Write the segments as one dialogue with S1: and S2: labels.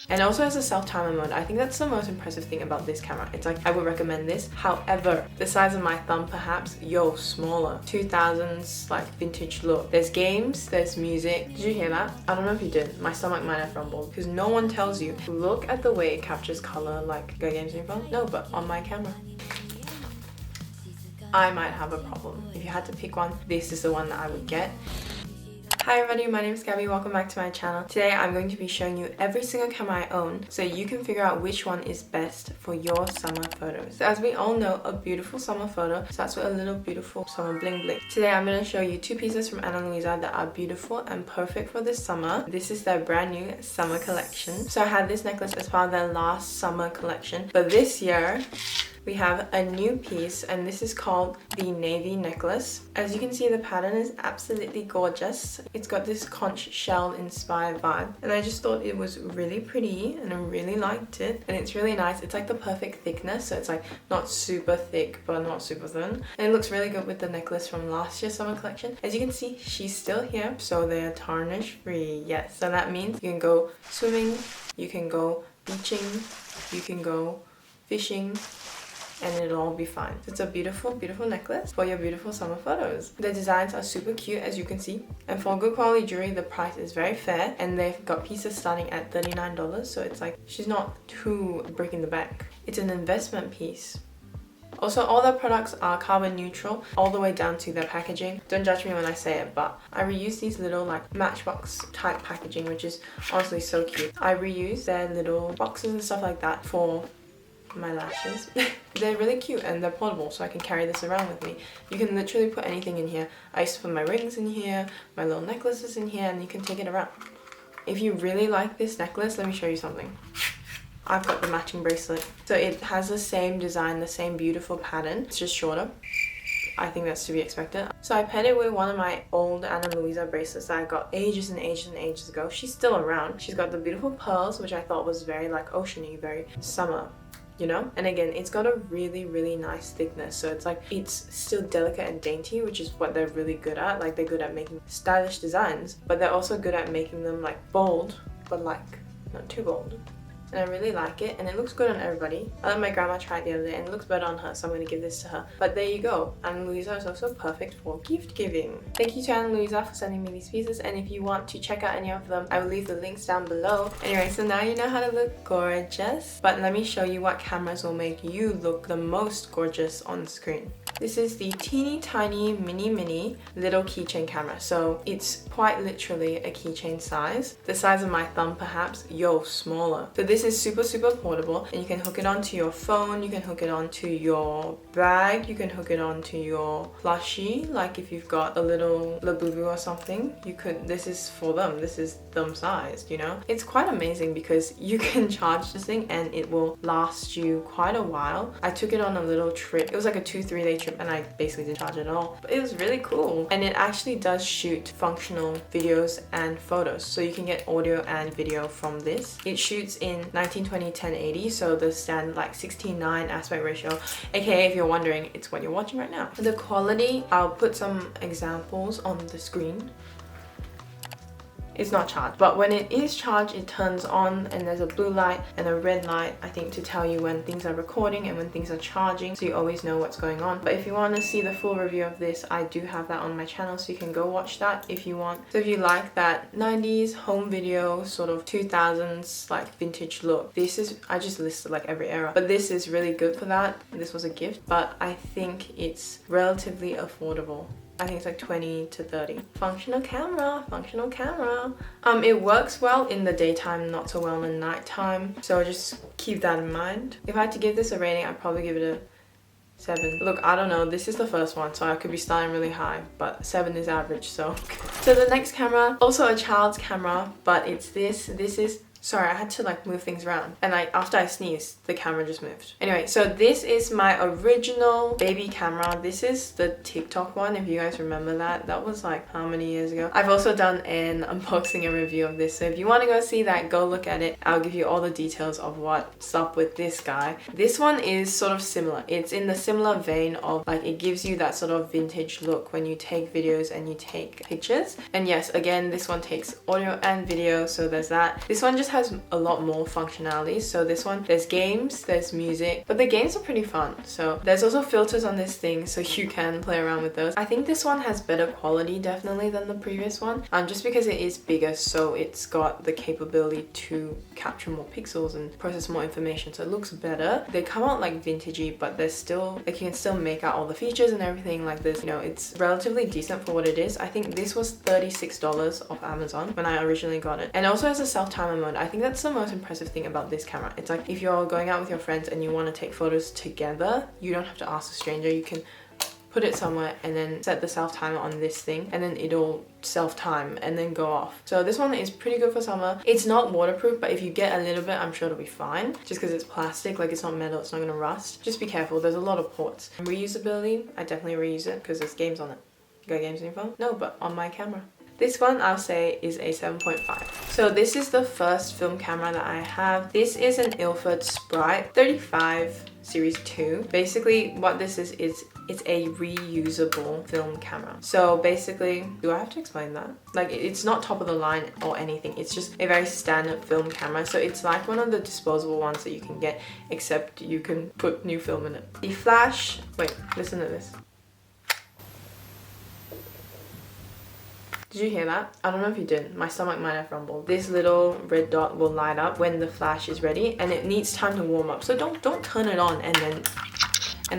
S1: And also has a self-timer mode. I think that's the most impressive thing about this camera. It's like, I would recommend this. However, the size of my thumb perhaps, smaller. 2000s like vintage look. There's games, there's music. Did you hear that? I don't know if you did. My stomach might have rumbled because no one tells you. Look at the way it captures color like Go Games on your phone. No, but on my camera. I might have a problem. If you had to pick one, this is the one that I would get. Hi everybody, my name is Gabby. Welcome back to my channel. Today I'm going to be showing you every single camera I own so you can figure out which one is best for your summer photos. So as we all know, a beautiful summer photo starts with a little beautiful summer bling bling. Today I'm going to show you two pieces from Ana Luisa that are beautiful and perfect for this summer. This is their brand new summer collection. So I had this necklace as part of their last summer collection, but this year we have a new piece, and this is called the navy necklace. As you can see, the pattern is absolutely gorgeous. It's got this conch shell inspired vibe, and I just thought it was really pretty and I really liked it, and it's really nice. It's like the perfect thickness, so it's like not super thick but not super thin, and it looks really good with the necklace from last year's summer collection. As you can see, she's still here, so they're tarnish free. Yes, so that means you can go swimming, you can go beaching, you can go fishing, and it'll all be fine. It's a beautiful, beautiful necklace for your beautiful summer photos. The designs are super cute, as you can see. And for good quality jewelry, the price is very fair, and they've got pieces starting at $39, so it's like, she's not too breaking the bank. It's an investment piece. Also, all their products are carbon neutral, all the way down to their packaging. Don't judge me when I say it, but I reuse these little like matchbox type packaging, which is honestly so cute. I reuse their little boxes and stuff like that for my lashes. They're really cute and they're portable, so I can carry this around with me. You can literally put anything in here. I used to put my rings in here, my little necklaces in here, and you can take it around. If you really like this necklace, let me show you something. I've got the matching bracelet. So it has the same design, the same beautiful pattern. It's just shorter. I think that's to be expected. So I paired it with one of my old Ana Luisa bracelets that I got ages and ages and ages ago. She's still around. She's got the beautiful pearls, which I thought was very like oceany, very summer, you know? And again, it's got a really, really nice thickness, so it's like, it's still delicate and dainty, which is what they're really good at. Like, they're good at making stylish designs, but they're also good at making them like bold, but like not too bold. And I really like it, and it looks good on everybody. I let my grandma try it the other day, and it looks better on her, so I'm going to give this to her. But there you go. Ana Luisa is also perfect for gift giving. Thank you to Ana Luisa for sending me these pieces, and if you want to check out any of them, I will leave the links down below. Anyway, so now you know how to look gorgeous, but let me show you what cameras will make you look the most gorgeous on screen. This is the teeny tiny mini little keychain camera. So it's quite literally a keychain size. The size of my thumb perhaps, smaller. So this is super portable, and you can hook it onto your phone, you can hook it onto your bag, you can hook it onto your plushie. Like if you've got a little Labubu or something, you could, this is for them, this is thumb sized, you know? It's quite amazing because you can charge this thing and it will last you quite a while. I took it on a little trip. It was like a 2-3 day trip, and I basically didn't charge it at all. But it was really cool, and it actually does shoot functional videos and photos, so you can get audio and video from this. It shoots in 1920 1080, so the standard like 16:9 aspect ratio, aka if you're wondering, it's what you're watching right now. The quality, I'll put some examples on the screen. It's not charged, but when it is charged, it turns on, and there's a blue light and a red light, I think, to tell you when things are recording and when things are charging, so you always know what's going on. But if you want to see the full review of this, I do have that on my channel, so you can go watch that if you want. So if you like that 90s home video sort of 2000s like vintage look, this is, I just listed like every era, but this is really good for that. This was a gift, but I think it's relatively affordable. I think it's like 20 to 30. Functional camera, functional camera. It works well in the daytime, not so well in the nighttime, so just keep that in mind. If I had to give this a rating, I'd probably give it a 7. Look, I don't know, this is the first one, so I could be starting really high, but 7 is average, so. So the next camera, also a child's camera, but it's this is, sorry, I had to like move things around, and after I sneezed, the camera just moved. Anyway, so this is my original baby camera. This is the TikTok one, if you guys remember that. That was like how many years ago? I've also done an unboxing and review of this, so if you want to go see that, go look at it. I'll give you all the details of what's up with this guy. This one is sort of similar. It's in the similar vein of like, it gives you that sort of vintage look when you take videos and you take pictures. And yes, again, this one takes audio and video, so there's that. This one just has a lot more functionalities. So this one, there's games, there's music, but the games are pretty fun. So there's also filters on this thing, so you can play around with those. I think this one has better quality definitely than the previous one, just because it is bigger, so it's got the capability to capture more pixels and process more information, so it looks better. They come out like vintagey, but they're still, like, you can still make out all the features and everything like this. You know, it's relatively decent for what it is. I think this was $36 off Amazon when I originally got it, and it also has a self-timer mode. I think that's the most impressive thing about this camera. It's like if you're going out with your friends and you want to take photos together, you don't have to ask a stranger. You can put it somewhere and then set the self-timer on this thing, and then it'll self-time and then go off. So this one is pretty good for summer. It's not waterproof, but if you get a little bit, I'm sure it'll be fine, just because it's plastic, like it's not metal, it's not gonna rust. Just be careful, there's a lot of ports. Reusability, I definitely reuse it because there's games on it. You got games on your phone? No, but on my camera. This one I'll say is a 7.5. So this is the first film camera that I have. This is an Ilford Sprite 35 Series 2. Basically what this is it's a reusable film camera. So basically, do I have to explain that? Like, it's not top of the line or anything. It's just a very standard film camera. So it's like one of the disposable ones that you can get, except you can put new film in it. The flash, wait, listen to this. Did you hear that? I don't know if you did. My stomach might have rumbled. This little red dot will light up when the flash is ready, and it needs time to warm up. So don't turn it on and then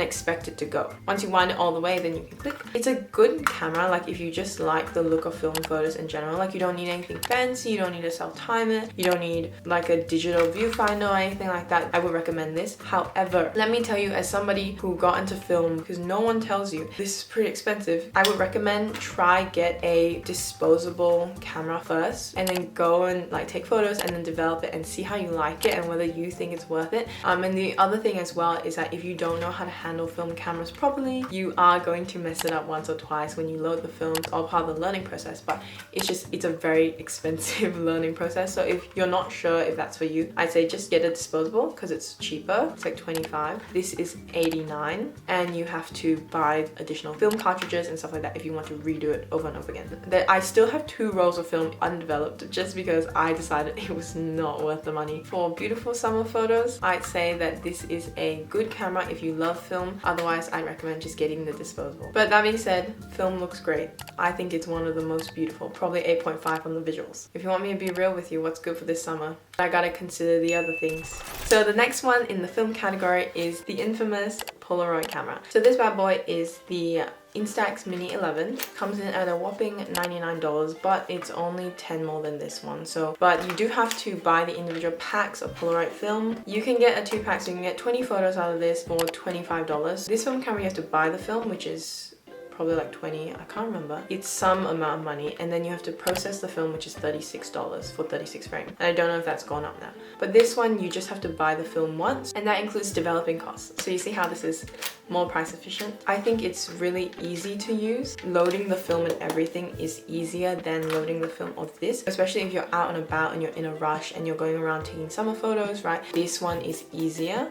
S1: expect it to go. Once you wind it all the way, then you can click. It's a good camera, like if you just like the look of film photos in general. Like, you don't need anything fancy, you don't need a self-timer, you don't need like a digital viewfinder or anything like that. I would recommend this. However, let me tell you, as somebody who got into film, because no one tells you this is pretty expensive, I would recommend try get a disposable camera first, and then go and like take photos and then develop it and see how you like it and whether you think it's worth it. And the other thing as well is that if you don't know how to handle film cameras properly, you are going to mess it up once or twice when you load the films. It's all part of the learning process, but it's a very expensive learning process. So if you're not sure if that's for you, I'd say just get a disposable because it's cheaper. It's like 25. This is 89, and you have to buy additional film cartridges and stuff like that if you want to redo it over and over again. I still have 2 rolls of film undeveloped just because I decided it was not worth the money. For beautiful summer photos, I'd say that this is a good camera if you love film. Otherwise, I recommend just getting the disposable. But that being said, film looks great. I think it's one of the most beautiful, probably 8.5 on the visuals. If you want me to be real with you, what's good for this summer? I gotta consider the other things. So the next one in the film category is the infamous Polaroid camera. So this bad boy is the Instax Mini 11. Comes in at a whopping $99, but it's only 10 more than this one. So, but you do have to buy the individual packs of Polaroid film. You can get a 2-pack, so you can get 20 photos out of this for $25. This film camera, you have to buy the film, which is probably like 20, I can't remember. It's some amount of money, and then you have to process the film, which is $36 for 36 frames. And I don't know if that's gone up now. But this one, you just have to buy the film once, and that includes developing costs. So you see how this is more price efficient. I think it's really easy to use. Loading the film and everything is easier than loading the film of this, especially if you're out and about and you're in a rush and you're going around taking summer photos, right? This one is easier.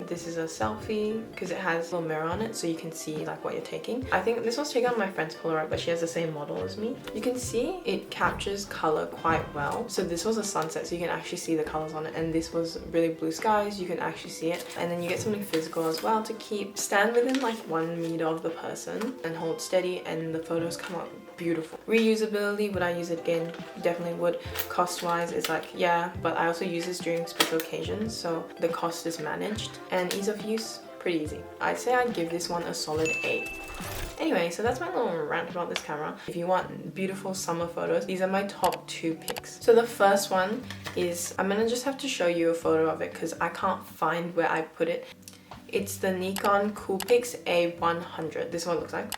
S1: This is a selfie because it has a little mirror on it, so you can see like what you're taking. I think this was taken on my friend's Polaroid, but she has the same model as me. You can see it captures color quite well. So this was a sunset, so you can actually see the colors on it, and this was really blue skies, you can actually see it. And then you get something physical as well to stand within like 1 meter of the person and hold steady, and the photos come out beautiful. Reusability, would I use it again? Definitely would. Cost wise, it's like, yeah, but I also use this during special occasions, so the cost is managed. And ease of use, pretty easy. I'd say I'd give this one a solid 8. Anyway, so that's my little rant about this camera. If you want beautiful summer photos, these are my top 2 picks. So the first one is, I'm gonna just have to show you a photo of it because I can't find where I put it. It's the Nikon Coolpix A100. This is what it looks like.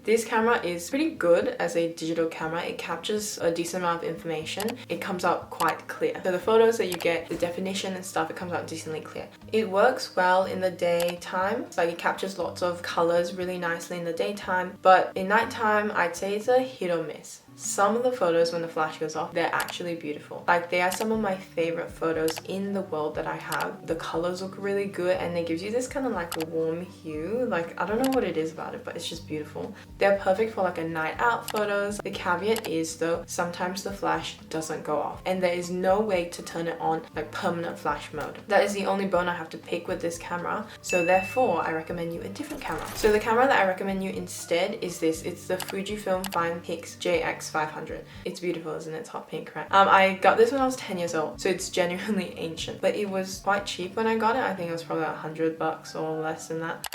S1: This camera is pretty good as a digital camera. It captures a decent amount of information. It comes out quite clear. So the photos that you get, the definition and stuff, it comes out decently clear. It works well in the daytime. It's like it captures lots of colors really nicely in the daytime, but in nighttime, I'd say it's a hit or miss. some of the photos when the flash goes off, they're actually beautiful. Like, they are some of my favorite photos in the world that I have. The colors look really good and it gives you this kind of like warm hue. Like, I don't know what it is about it, but it's just beautiful. They're perfect for like a night out photos. The caveat is though, sometimes the flash doesn't go off and there is no way to turn it on like permanent flash mode. That is the only bone I have to pick with this camera, so therefore I recommend you a different camera. So the camera that I recommend you instead is this. It's the Fujifilm Fine-Pix JX500. It's beautiful, isn't it? It's hot pink, right? I got this when I was 10 years old, so it's genuinely ancient, but it was quite cheap when I got it. I think it was probably $100 or less than that.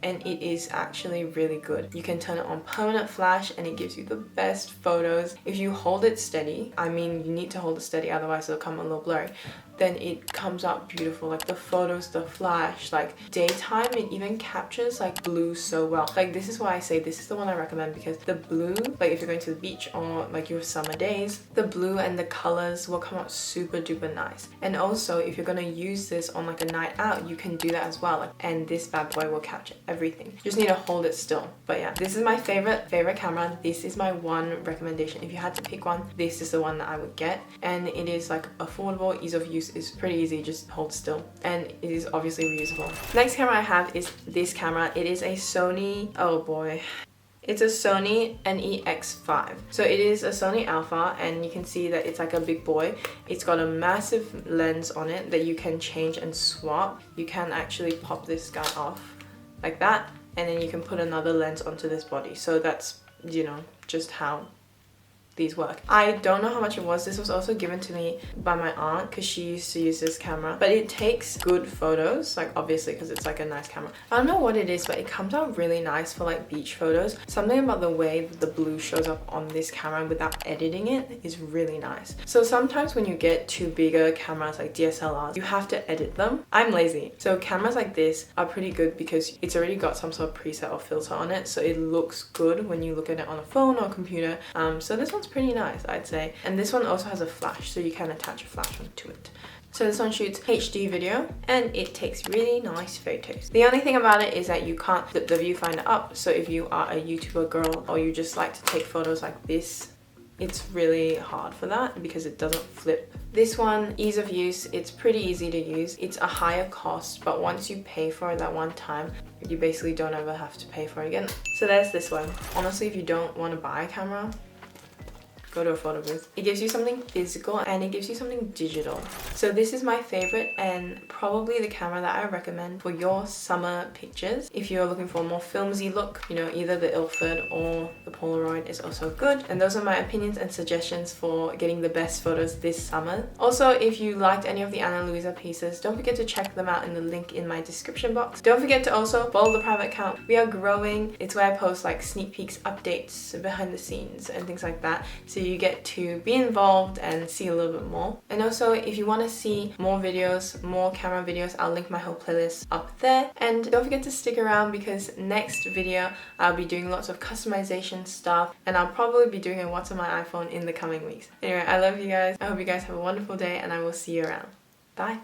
S1: And it is actually really good. You can turn it on permanent flash and it gives you the best photos. If you hold it steady, I mean you need to hold it steady otherwise it'll come a little blurry, then it comes out beautiful. Like the photos, the flash, like daytime, it even captures like blue so well. Like this is why I say this is the one I recommend, because the blue, like if you're going to the beach or like your summer days, the blue and the colors will come out super duper nice. And also if you're gonna use this on like a night out, you can do that as well. Like, and this bad boy will capture everything. You just need to hold it still. But yeah, this is my favorite camera. This is my one recommendation. If you had to pick one, this is the one that I would get. And it is like affordable, ease of use is pretty easy, just hold still, and it is obviously reusable. Next camera I have is this camera. It is a Sony, oh boy, it's a Sony NEX5. So it is a Sony Alpha and you can see that it's like a big boy. It's got a massive lens on it that you can change and swap. You can actually pop this guy off like that and then you can put another lens onto this body. So that's, you know, just how these work. I don't know how much it was. This was also given to me by my aunt because she used to use this camera, but it takes good photos, like obviously because it's like a nice camera. I don't know what it is, but it comes out really nice for like beach photos. Something about the way the blue shows up on this camera without editing it is really nice. So sometimes when you get two bigger cameras like DSLRs, you have to edit them. I'm lazy, so cameras like this are pretty good because it's already got some sort of preset or filter on it, so it looks good when you look at it on a phone or computer. So this one's pretty nice, I'd say. And this one also has a flash, so you can attach a flash onto it. So this one shoots HD video and it takes really nice photos. The only thing about it is that you can't flip the viewfinder up, so if you are a YouTuber girl or you just like to take photos like this, it's really hard for that because it doesn't flip. This one, ease of use, it's pretty easy to use. It's a higher cost, but once you pay for it that one time, you basically don't ever have to pay for it again. So there's this one. Honestly, if you don't want to buy a camera, go to a photo booth. It gives you something physical and it gives you something digital. So this is my favorite and probably the camera that I recommend for your summer pictures. If you're looking for a more filmsy look, you know, either the Ilford or the Polaroid is also good. And those are my opinions and suggestions for getting the best photos this summer. Also, if you liked any of the Ana Luisa pieces, don't forget to check them out in the link in my description box. Don't forget to also follow the private account. We are growing. It's where I post like sneak peeks, updates, behind the scenes and things like that. So you get to be involved and see a little bit more. And also, if you want to see more videos, more camera videos, I'll link my whole playlist up there. And don't forget to stick around because next video I'll be doing lots of customization stuff and I'll probably be doing a what's on my iPhone in the coming weeks. Anyway, I love you guys. I hope you guys have a wonderful day and I will see you around. Bye.